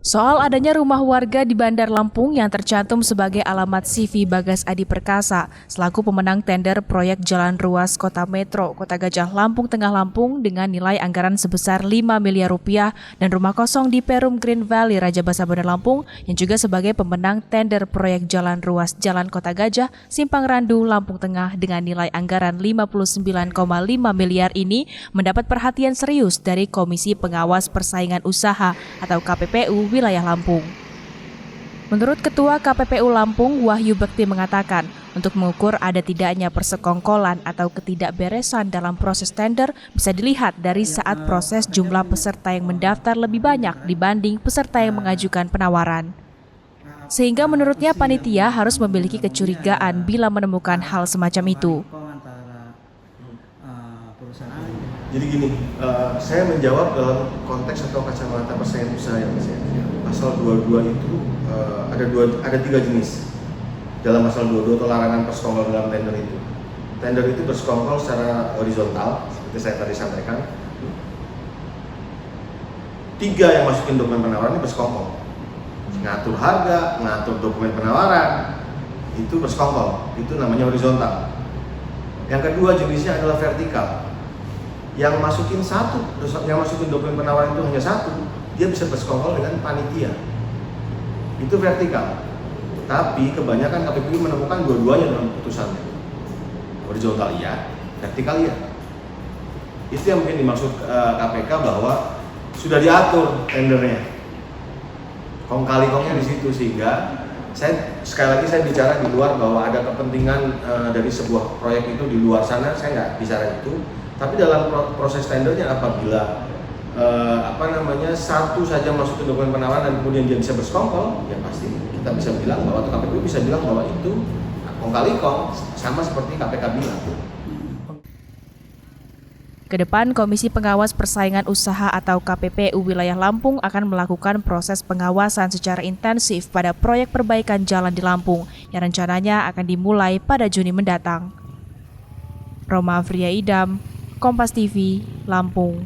Soal adanya rumah warga di Bandar Lampung yang tercantum sebagai alamat CV Bagas Adi Perkasa selaku pemenang tender proyek Jalan Ruas Kota Metro Kota Gajah Lampung Tengah Lampung dengan nilai anggaran sebesar 5 miliar rupiah dan rumah kosong di Perum Green Valley Raja Basa Bandar Lampung yang juga sebagai pemenang tender proyek Jalan Ruas Jalan Kota Gajah Simpang Randu Lampung Tengah dengan nilai anggaran 59,5 miliar ini mendapat perhatian serius dari Komisi Pengawas Persaingan Usaha atau KPPU wilayah Lampung. Menurut Ketua KPPU Lampung, Wahyu Bekti mengatakan, untuk mengukur ada tidaknya persekongkolan atau ketidakberesan dalam proses tender bisa dilihat dari saat proses jumlah peserta yang mendaftar lebih banyak dibanding peserta yang mengajukan penawaran. Sehingga menurutnya panitia harus memiliki kecurigaan bila menemukan hal semacam itu. Jadi gini, saya menjawab dalam konteks atau kacamata persaingan usaha yang saya pasal 22 itu ada 3 jenis dalam pasal 22 atau larangan persekongkol dalam tender itu. Tender itu bersekongkol secara horizontal seperti saya tadi sampaikan. 3 yang masukin dokumen penawaran ini bersekongkol, ngatur harga, ngatur dokumen penawaran itu bersekongkol, itu namanya horizontal. Yang kedua jenisnya adalah vertikal. Yang masukin dokumen penawaran itu hanya 1, dia bisa bersekongkol dengan panitia. Itu vertikal. Tapi kebanyakan KPPU menemukan dua-duanya dalam putusannya. Horizontal iya, vertikal iya. Itu yang mungkin dimaksud KPK bahwa sudah diatur tendernya. Kong kali kongnya di situ, sehingga sekali lagi saya bicara di luar bahwa ada kepentingan dari sebuah proyek itu di luar sana, saya nggak bicara itu. Tapi dalam proses tendernya apabila satu saja masukin dokumen penawaran dan kemudian dia bisa bersekongkol, ya pasti kita bisa bilang bahwa KPPU bisa bilang bahwa itu kong kali kong, sama seperti KPK bilang. Kedepan, Komisi Pengawas Persaingan Usaha atau KPPU wilayah Lampung akan melakukan proses pengawasan secara intensif pada proyek perbaikan jalan di Lampung yang rencananya akan dimulai pada Juni mendatang. Roma Afria Idam, Kompas TV, Lampung.